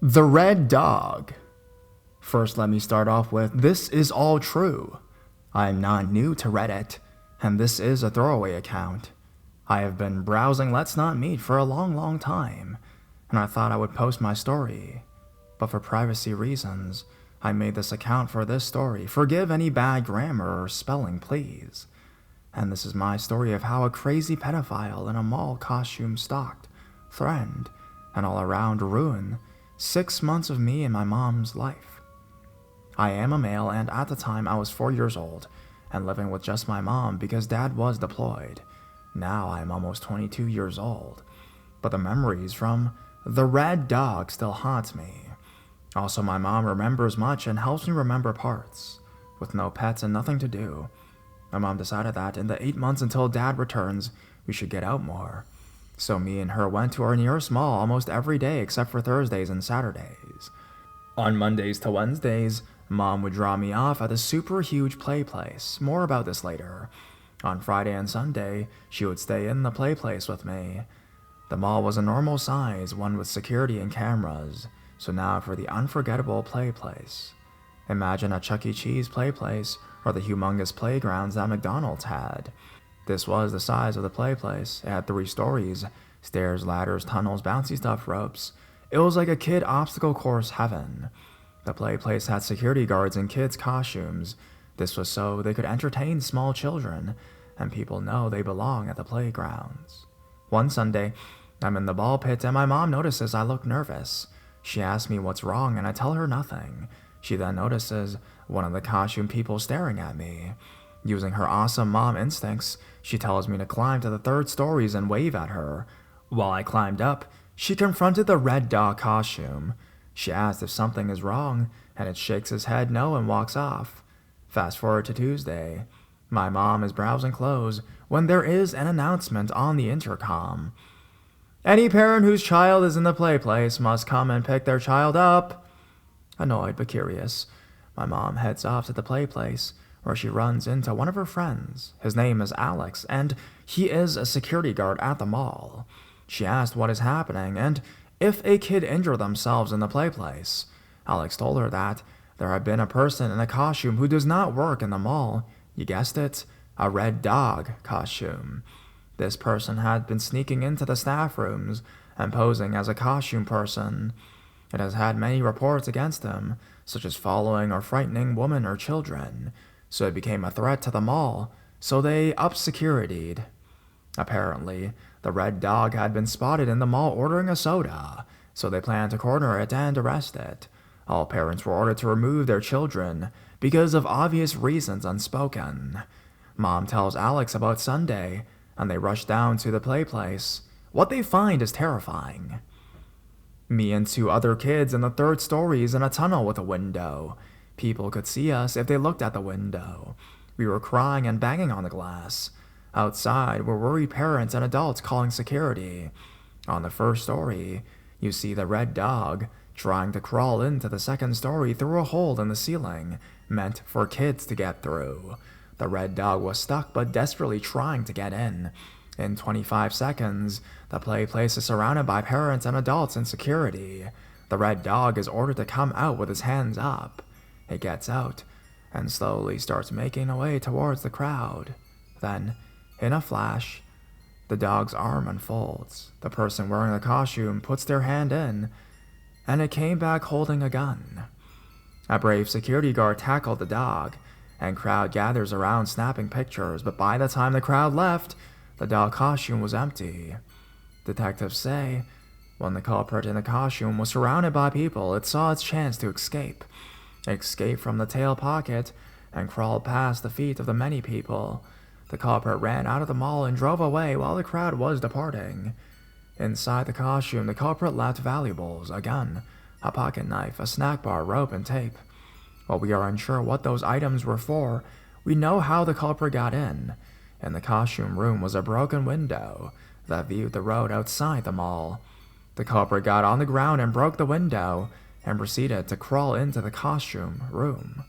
The Red Dog. First, let me start off with, this is all true. I am not new to Reddit, and this is a throwaway account. I have been browsing Let's Not Meet for a long time, and I thought I would post my story. But for privacy reasons, I made this account for this story. Forgive any bad grammar or spelling, please. And this is my story of how a crazy pedophile in a mall costume stalked, threatened, and all around ruined 6 months of me and my mom's life. I am a male, and at the time I was 4 years old and living with just my mom because dad was deployed. Now I am almost 22 years old, but the memories from the Red Dog still haunt me. Also, my mom remembers much and helps me remember parts. With no pets and nothing to do, my mom decided that in the 8 months until dad returns, we should get out more. So me and her went to our nearest mall almost every day except for Thursdays and Saturdays. On Mondays to Wednesdays, mom would drop me off at a super huge play place. More about this later. On Friday and Sunday, she would stay in the play place with me. The mall was a normal size, one with security and cameras. So now for the unforgettable play place. Imagine a Chuck E. Cheese play place or the humongous playgrounds that McDonald's had. This was the size of the play place. It had 3 stories, stairs, ladders, tunnels, bouncy stuff, ropes. It was like a kid obstacle course heaven. The play place had security guards in kids' costumes. This was so they could entertain small children, and people know they belong at the playgrounds. One Sunday, I'm in the ball pit and my mom notices I look nervous. She asks me what's wrong and I tell her nothing. She then notices one of the costume people staring at me. Using her awesome mom instincts, she tells me to climb to the 3rd stories and wave at her. While I climbed up, she confronted the Red Dog costume. She asked if something is wrong, and it shakes his head no and walks off. Fast forward to Tuesday. My mom is browsing clothes when there is an announcement on the intercom. Any parent whose child is in the play place must come and pick their child up. Annoyed but curious, my mom heads off to the play place, where she runs into one of her friends. His name is Alex, and he is a security guard at the mall. She asked what is happening and if a kid injured themselves in the play place. Alex told her that there had been a person in a costume who does not work in the mall. You guessed it, a Red Dog costume. This person had been sneaking into the staff rooms and posing as a costume person. It has had many reports against him, such as following or frightening women or children. So it became a threat to the mall, so they upped security'd. Apparently, the Red Dog had been spotted in the mall ordering a soda, so they planned to corner it and arrest it. All parents were ordered to remove their children because of obvious reasons unspoken. Mom tells Alex about Sunday, and they rush down to the play place. What they find is terrifying. Me and 2 other kids in the 3rd stories in a tunnel with a window. People could see us if they looked at the window. We were crying and banging on the glass. Outside were worried parents and adults calling security. On the 1st story, you see the Red Dog trying to crawl into the 2nd story through a hole in the ceiling, meant for kids to get through. The Red Dog was stuck but desperately trying to get in. In 25 seconds, the play place is surrounded by parents and adults in security. The Red Dog is ordered to come out with his hands up. It gets out and slowly starts making a way towards the crowd. Then, in a flash, the dog's arm unfolds. The person wearing the costume puts their hand in, and it came back holding a gun. A brave security guard tackled the dog, and crowd gathers around snapping pictures, but by the time the crowd left, the dog costume was empty. Detectives say, when the culprit in the costume was surrounded by people, it saw its chance to escape. It escaped from the tail pocket and crawled past the feet of the many people. The culprit ran out of the mall and drove away while the crowd was departing. Inside the costume, the culprit left valuables, a gun, a pocket knife, a snack bar, rope, and tape. While we are unsure what those items were for, we know how the culprit got in. In the costume room was a broken window that viewed the road outside the mall. The culprit got on the ground and broke the window and proceeded to crawl into the costume room.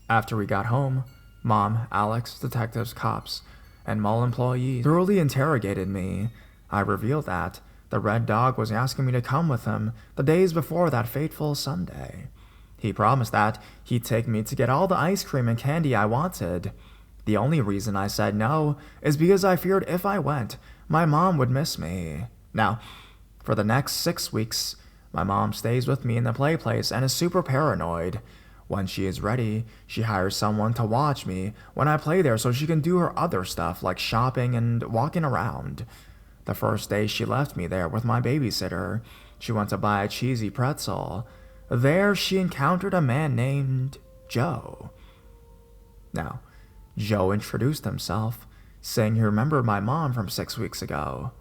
After we got home, Mom, Alex, detectives, cops, and mall employees thoroughly interrogated me. I revealed that The red dog was asking me to come with him the days before that fateful Sunday. He promised that he'd take me to get all the ice cream and candy I wanted. The only reason I said no is because I feared if I went, my mom would miss me. Now, for the next 6 weeks, my mom stays with me in the play place and is super paranoid. When she is ready, she hires someone to watch me when I play there so she can do her other stuff like shopping and walking around. The first day she left me there with my babysitter, she went to buy a cheesy pretzel. There she encountered a man named Joe. Now, Joe introduced himself, saying he remembered my mom from 6 weeks ago.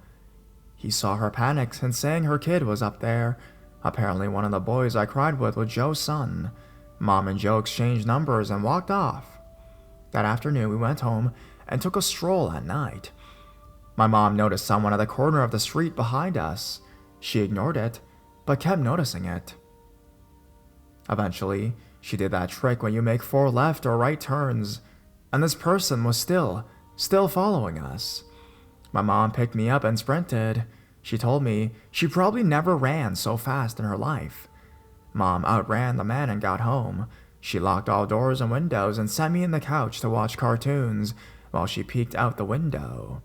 He saw her panic and saying her kid was up there. Apparently one of the boys I cried with was Joe's son. Mom and Joe exchanged numbers and walked off. That afternoon we went home and took a stroll at night. My mom noticed someone at the corner of the street behind us. She ignored it, but kept noticing it. Eventually, she did that trick when you make 4 left or right turns, and this person was still following us. My mom picked me up and sprinted. She told me she probably never ran so fast in her life. Mom outran the man and got home. She locked all doors and windows and set me in the couch to watch cartoons while she peeked out the window.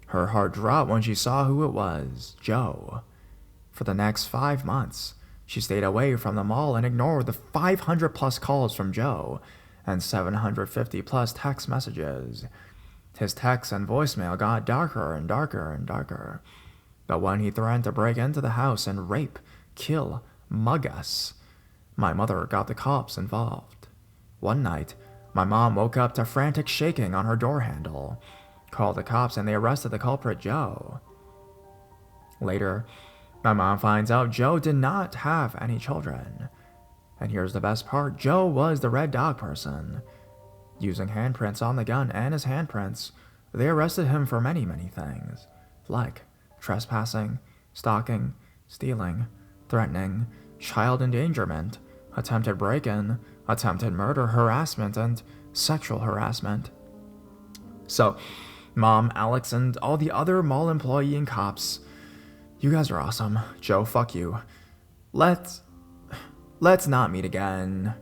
Her heart dropped when she saw who it was, Joe. For the next 5 months, she stayed away from the mall and ignored the 500 plus calls from Joe and 750 plus text messages. His texts and voicemail got darker and darker and darker. But when he threatened to break into the house and rape, kill, mug us, my mother got the cops involved. One night, my mom woke up to frantic shaking on her door handle, called the cops, and they arrested the culprit, Joe. Later, my mom finds out Joe did not have any children. And here's the best part, Joe was the red dog person. Using handprints on the gun and his handprints, they arrested him for many, many things, like trespassing, stalking, stealing, threatening, child endangerment, attempted break-in, attempted murder, harassment, and sexual harassment. So, Mom, Alex, and all the other mall employee and cops, you guys are awesome. Joe, fuck you. Let's not meet again.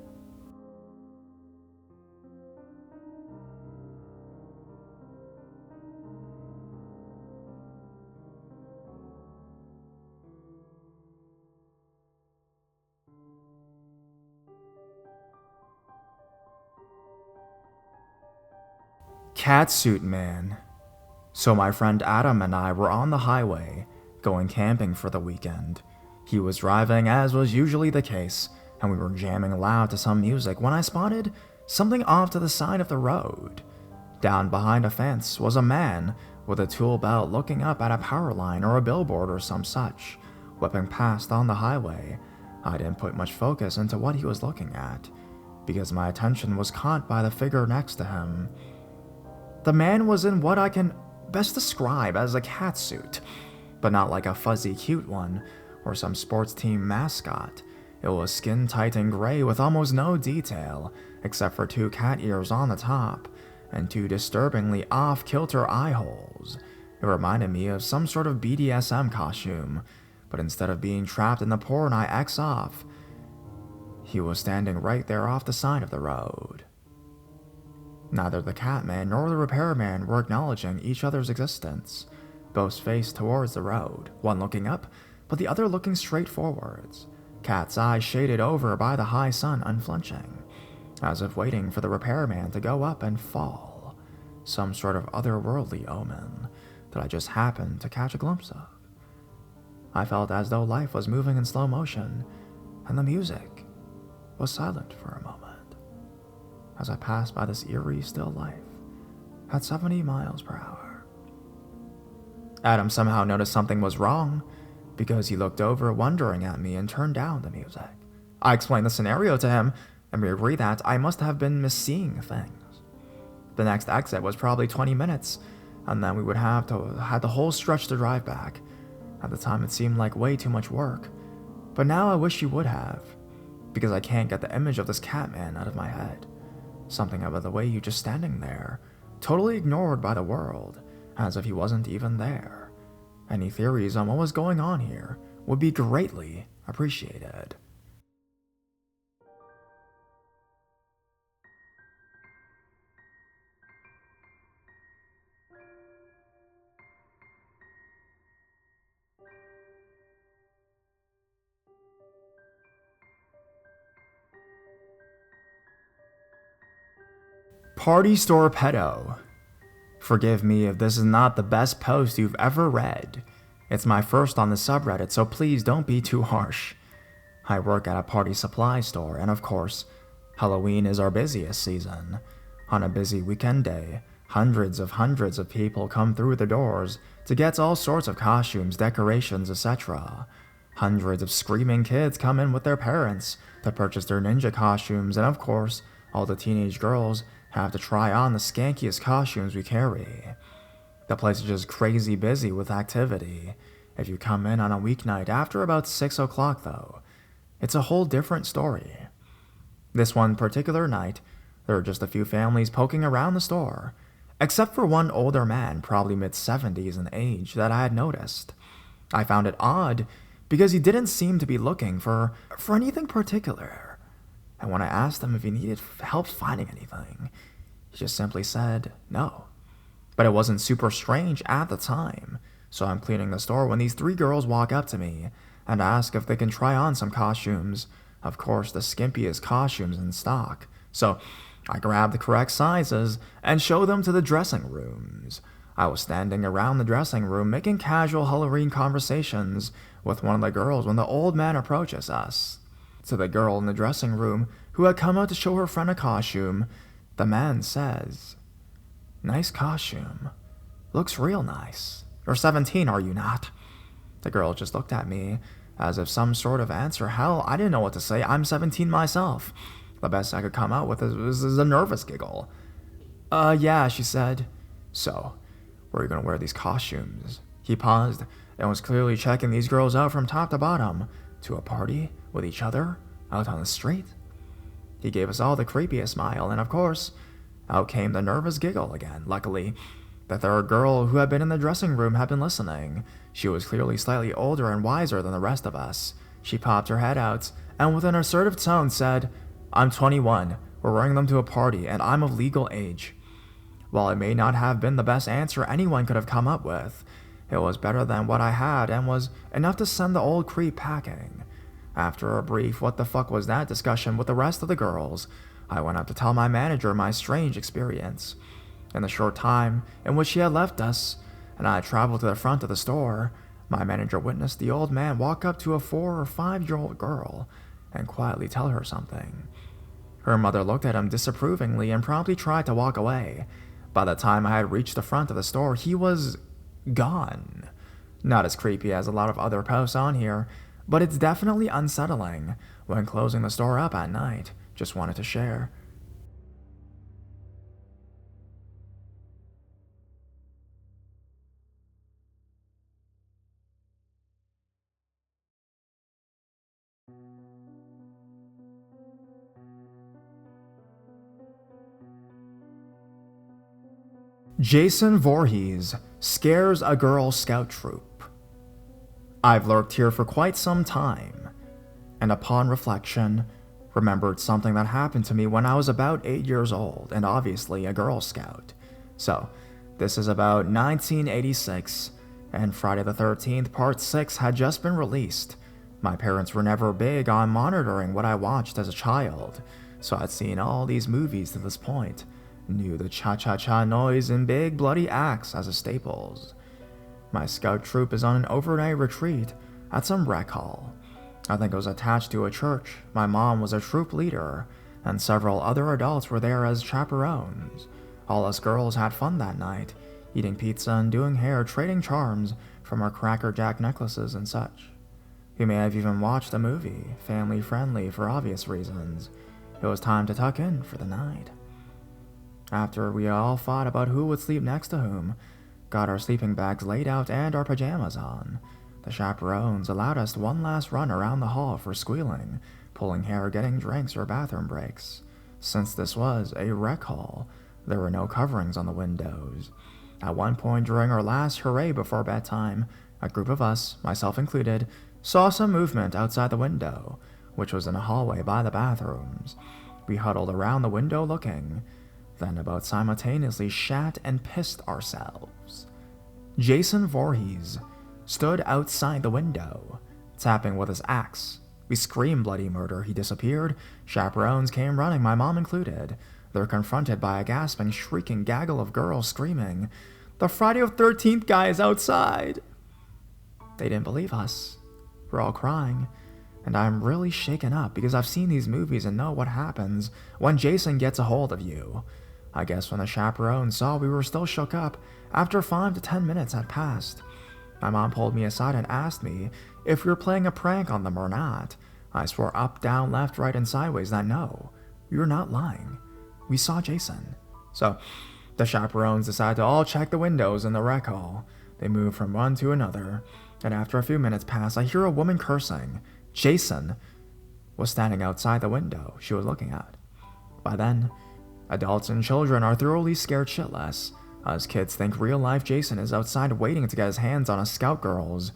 Catsuit Man. So my friend Adam and I were on the highway, going camping for the weekend. He was driving, as was usually the case, and we were jamming loud to some music when I spotted something off to the side of the road. Down behind a fence was a man with a tool belt looking up at a power line or a billboard or some such, whipping past on the highway. I didn't put much focus into what he was looking at, because my attention was caught by the figure next to him. The man was in what I can best describe as a catsuit, but not like a fuzzy cute one or some sports team mascot. It was skin-tight and gray with almost no detail, except for 2 cat ears on the top and 2 disturbingly off-kilter eye holes. It reminded me of some sort of BDSM costume, but instead of being trapped in the porn I X off, he was standing right there off the side of the road. Neither the Catman nor the repairman were acknowledging each other's existence. Both faced towards the road, one looking up, but the other looking straight forwards. Cat's eyes shaded over by the high sun unflinching, as if waiting for the repairman to go up and fall. Some sort of otherworldly omen that I just happened to catch a glimpse of. I felt as though life was moving in slow motion, and the music was silent for a moment, as I passed by this eerie still life at 70 miles per hour. Adam somehow noticed something was wrong, because he looked over wondering at me and turned down the music. I explained the scenario to him, and we agreed that I must have been misseeing things. The next exit was probably 20 minutes, and then we would have the whole stretch to drive back. At the time it seemed like way too much work, but now I wish he would have, because I can't get the image of this Catman out of my head. Something about the way he just standing there, totally ignored by the world, as if he wasn't even there. Any theories on what was going on here would be greatly appreciated. Party Store Pedo. Forgive me if this is not the best post you've ever read. It's my first on the subreddit, so please don't be too harsh. I work at a party supply store, and of course, Halloween is our busiest season. On a busy weekend day, hundreds of people come through the doors to get all sorts of costumes, decorations, etc. Hundreds of screaming kids come in with their parents to purchase their ninja costumes, and of course, all the teenage girls have to try on the skankiest costumes we carry. The place is just crazy busy with activity. If you come in on a weeknight after about 6 o'clock though, it's a whole different story. This one particular night, there were just a few families poking around the store, except for one older man, probably mid-70s in age, that I had noticed. I found it odd because he didn't seem to be looking for anything particular. And when I asked him if he needed help finding anything, he just simply said no. But it wasn't super strange at the time, so I'm cleaning the store when these 3 girls walk up to me and ask if they can try on some costumes. Of course, the skimpiest costumes in stock. So I grab the correct sizes and show them to the dressing rooms. I was standing around the dressing room making casual Halloween conversations with one of the girls when the old man approaches us. To the girl in the dressing room who had come out to show her friend a costume, the man says, "Nice costume. Looks real nice. You're 17, are you not?" The girl just looked at me as if some sort of answer. Hell, I didn't know what to say. I'm 17 myself. The best I could come out with is a nervous giggle. Yeah, she said. "So, where are you going to wear these costumes?" He paused and was clearly checking these girls out from top to bottom. To a party with each other out on the street? He gave us all the creepiest smile, and of course, out came the nervous giggle again. Luckily, the third girl who had been in the dressing room had been listening. She was clearly slightly older and wiser than the rest of us. She popped her head out and with an assertive tone said, "I'm 21, we're wearing them to a party, and I'm of legal age." While it may not have been the best answer anyone could have come up with, it was better than what I had and was enough to send the old creep packing. After a brief "what the fuck was that" discussion with the rest of the girls, I went up to tell my manager my strange experience. In the short time in which she had left us, and I had traveled to the front of the store, my manager witnessed the old man walk up to a 4 or 5-year-old girl and quietly tell her something. Her mother looked at him disapprovingly and promptly tried to walk away. By the time I had reached the front of the store, he was gone. Not as creepy as a lot of other posts on here, but it's definitely unsettling when closing the store up at night. Just wanted to share. Jason Voorhees scares a Girl Scout troop. I've lurked here for quite some time, and upon reflection, remembered something that happened to me when I was about 8 years old, and obviously a Girl Scout. So, this is about 1986, and Friday the 13th Part 6 had just been released. My parents were never big on monitoring what I watched as a child, so I'd seen all these movies to this point. Knew the cha-cha-cha noise and big bloody axe as a staples. My scout troop is on an overnight retreat at some rec hall. I think it was attached to a church. My mom was a troop leader, and several other adults were there as chaperones. All us girls had fun that night, eating pizza and doing hair, trading charms from our Cracker Jack necklaces and such. We may have even watched a movie, family friendly for obvious reasons. It was time to tuck in for the night. After we all fought about who would sleep next to whom, got our sleeping bags laid out and our pajamas on, the chaperones allowed us one last run around the hall for squealing, pulling hair, getting drinks, or bathroom breaks. Since this was a rec hall, there were no coverings on the windows. At one point during our last hooray before bedtime, A group of us, myself included, saw some movement outside the window, which was in a hallway by the bathrooms. We huddled around the window looking, then about simultaneously shat and pissed ourselves. Jason Voorhees stood outside the window, tapping with his axe. We screamed bloody murder. He disappeared. Chaperones came running, my mom included. They're confronted by a gasping, shrieking gaggle of girls screaming, "The Friday the 13th guy is outside!" They didn't believe us. We're all crying, and I'm really shaken up because I've seen these movies and know what happens when Jason gets a hold of you. I guess when the chaperones saw we were still shook up, after 5 to 10 minutes had passed, my mom pulled me aside and asked me if we were playing a prank on them or not. I swore up, down, left, right, and sideways that no, we were not lying. We saw Jason. So, the chaperones decided to all check the windows in the rec hall. They moved from one to another, and after a few minutes passed, I hear a woman cursing. Jason was standing outside the window she was looking at. By then, adults and children are thoroughly scared shitless, as kids think real-life Jason is outside waiting to get his hands on a scout girls.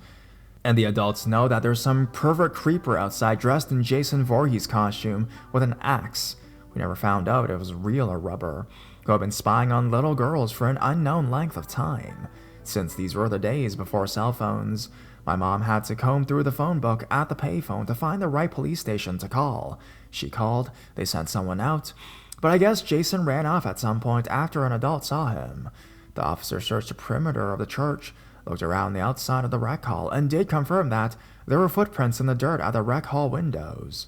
And the adults know that there's some pervert creeper outside dressed in Jason Voorhees costume with an axe. We never found out if it was real or rubber, who have been spying on little girls for an unknown length of time. Since these were the days before cell phones, my mom had to comb through the phone book at the payphone to find the right police station to call. She called, they sent someone out, but I guess Jason ran off at some point after an adult saw him. The officer searched the perimeter of the church, looked around the outside of the rec hall, and did confirm that there were footprints in the dirt at the rec hall windows.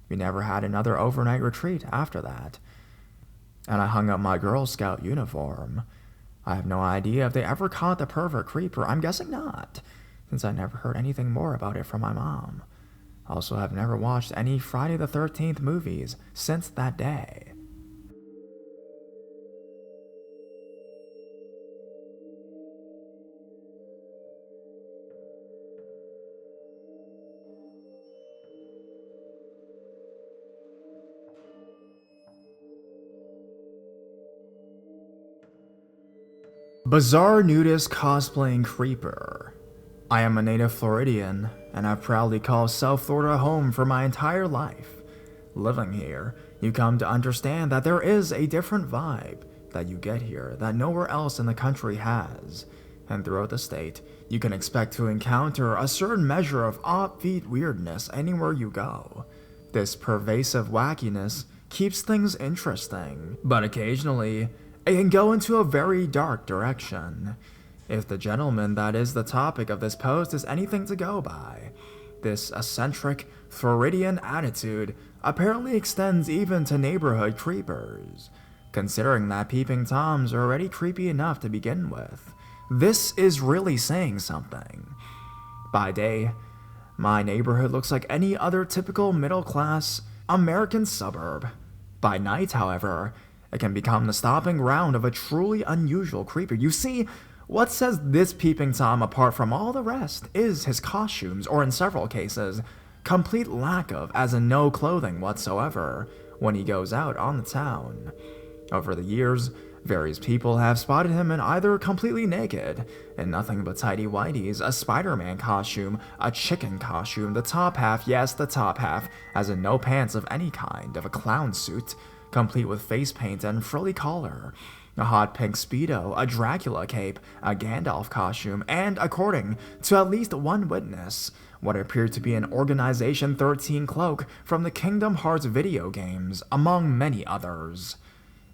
We never had another overnight retreat after that, and I hung up my Girl Scout uniform. I have no idea if they ever caught the pervert creeper. I'm guessing not, since I never heard anything more about it from my mom. Also, have never watched any Friday the 13th movies since that day. Bizarre nudist cosplaying creeper. I am a native Floridian, and I've proudly called South Florida home for my entire life. Living here, you come to understand that there is a different vibe that you get here that nowhere else in the country has. And throughout the state, you can expect to encounter a certain measure of offbeat weirdness anywhere you go. This pervasive wackiness keeps things interesting, but occasionally, it can go into a very dark direction. If the gentleman that is the topic of this post is anything to go by, this eccentric, Floridian attitude apparently extends even to neighborhood creepers. Considering that peeping toms are already creepy enough to begin with, this is really saying something. By day, my neighborhood looks like any other typical middle-class American suburb. By night, however, it can become the stomping ground of a truly unusual creeper. You see, what sets this peeping Tom apart from all the rest is his costumes, or in several cases, complete lack of, as in no clothing whatsoever, when he goes out on the town. Over the years, various people have spotted him in either completely naked, in nothing but tidy whities, a Spider-Man costume, a chicken costume, the top half, yes, the top half, as in no pants of any kind, of a clown suit, complete with face paint and frilly collar, a hot pink Speedo, a Dracula cape, a Gandalf costume, and, according to at least one witness, what appeared to be an Organization 13 cloak from the Kingdom Hearts video games, among many others.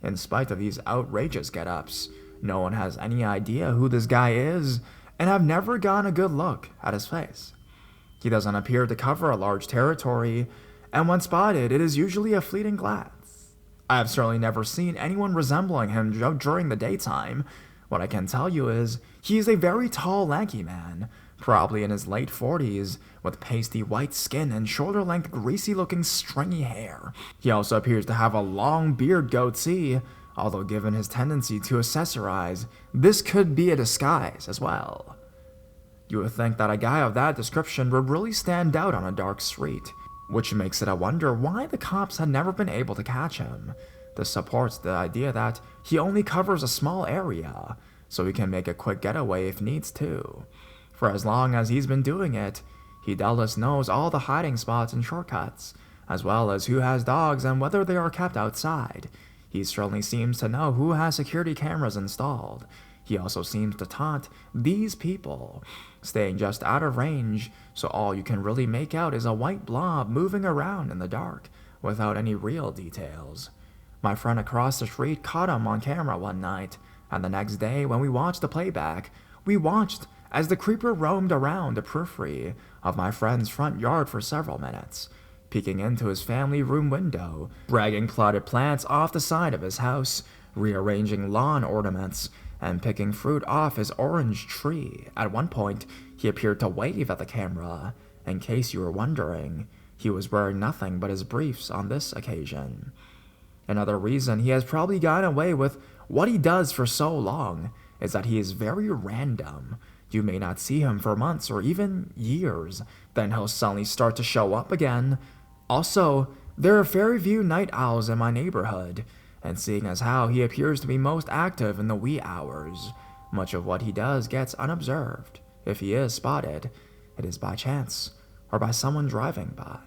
In spite of these outrageous get-ups, no one has any idea who this guy is, and have never gotten a good look at his face. He doesn't appear to cover a large territory, and when spotted, it is usually a fleeting glance. I have certainly never seen anyone resembling him during the daytime. What I can tell you is, he is a very tall, lanky man, probably in his late 40s, with pasty white skin and shoulder-length, greasy-looking, stringy hair. He also appears to have a long beard goatee, although given his tendency to accessorize, this could be a disguise as well. You would think that a guy of that description would really stand out on a dark street, which makes it a wonder why the cops had never been able to catch him. This supports the idea that he only covers a small area, so he can make a quick getaway if needs to. For as long as he's been doing it, he doubtless knows all the hiding spots and shortcuts, as well as who has dogs and whether they are kept outside. He certainly seems to know who has security cameras installed. He also seems to taunt these people, staying just out of range, so all you can really make out is a white blob moving around in the dark, without any real details. My friend across the street caught him on camera one night, and the next day when we watched the playback, we watched as the creeper roamed around the periphery of my friend's front yard for several minutes, peeking into his family room window, dragging potted plants off the side of his house, rearranging lawn ornaments, and picking fruit off his orange tree. At one point, he appeared to wave at the camera. In case you were wondering, he was wearing nothing but his briefs on this occasion. Another reason he has probably gotten away with what he does for so long is that he is very random. You may not see him for months or even years, then he'll suddenly start to show up again. Also, there are very few night owls in my neighborhood, and seeing as how he appears to be most active in the wee hours, much of what he does gets unobserved. If he is spotted, it is by chance or by someone driving by.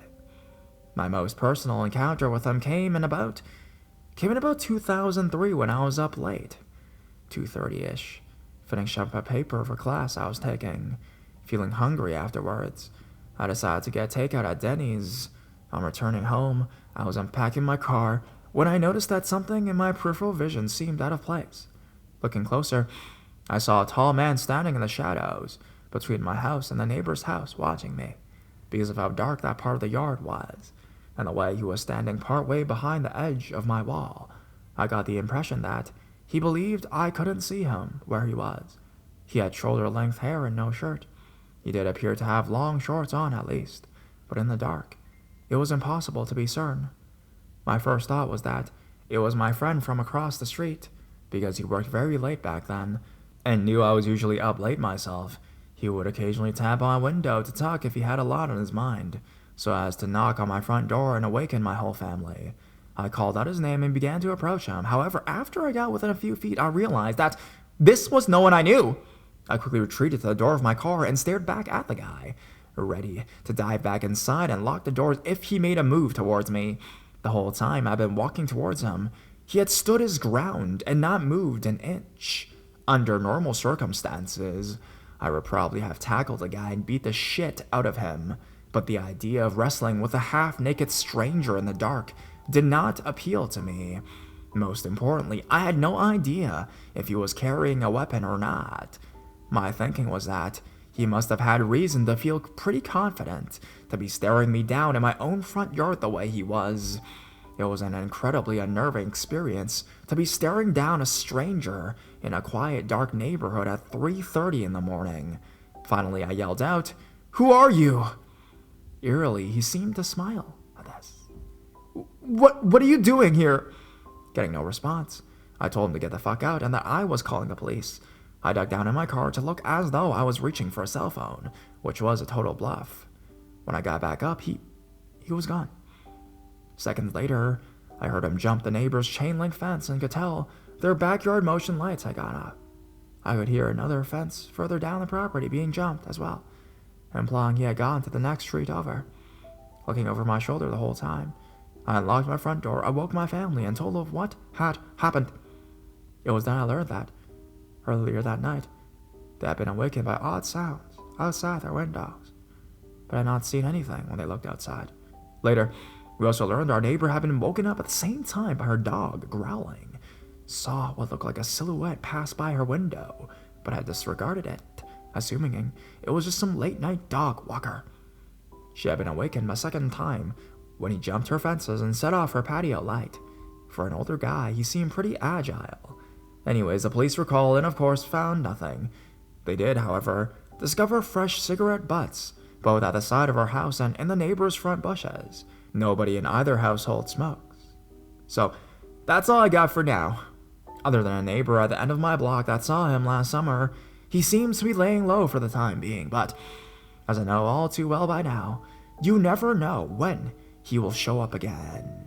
My most personal encounter with him came in about 2003 when I was up late, 2:30ish, finishing up a paper for class I was taking. Feeling hungry afterwards, I decided to get takeout at Denny's. On returning home, I was unpacking my car when I noticed that something in my peripheral vision seemed out of place. Looking closer, I saw a tall man standing in the shadows between my house and the neighbor's house watching me, because of how dark that part of the yard was, and the way he was standing partway behind the edge of my wall. I got the impression that he believed I couldn't see him where he was. He had shoulder-length hair and no shirt. He did appear to have long shorts on at least, but in the dark, it was impossible to be certain. My first thought was that it was my friend from across the street, because he worked very late back then, and knew I was usually up late myself. He would occasionally tap on my window to talk if he had a lot on his mind, so as to knock on my front door and awaken my whole family. I called out his name and began to approach him. However, after I got within a few feet, I realized that this was no one I knew. I quickly retreated to the door of my car and stared back at the guy, ready to dive back inside and lock the doors if he made a move towards me. The whole time I've been walking towards him, he had stood his ground and not moved an inch. Under normal circumstances, I would probably have tackled the guy and beat the shit out of him, but the idea of wrestling with a half-naked stranger in the dark did not appeal to me. Most importantly, I had no idea if he was carrying a weapon or not. My thinking was that he must have had reason to feel pretty confident to be staring me down in my own front yard the way he was. It was an incredibly unnerving experience to be staring down a stranger in a quiet, dark neighborhood at 3:30 in the morning. Finally, I yelled out, "Who are you?" Eerily, he seemed to smile at this. What are you doing here?" Getting no response, I told him to get the fuck out and that I was calling the police. I dug down in my car to look as though I was reaching for a cell phone, which was a total bluff. When I got back up, he was gone. Seconds later, I heard him jump the neighbor's chain-link fence and could tell their backyard motion lights had gone up. I could hear another fence further down the property being jumped as well, implying he had gone to the next street over. Looking over my shoulder the whole time, I unlocked my front door, awoke my family, and told them what had happened. It was then I learned that, earlier that night, they had been awakened by odd sounds outside their windows, but had not seen anything when they looked outside. Later, we also learned our neighbor had been woken up at the same time by her dog growling, saw what looked like a silhouette pass by her window, but had disregarded it, assuming it was just some late-night dog walker. She had been awakened a second time when he jumped her fences and set off her patio light. For an older guy, he seemed pretty agile. Anyways, the police were called and of course found nothing. They did, however, discover fresh cigarette butts, both at the side of our house and in the neighbor's front bushes. Nobody in either household smokes. So, that's all I got for now. Other than a neighbor at the end of my block that saw him last summer, he seems to be laying low for the time being, but as I know all too well by now, you never know when he will show up again.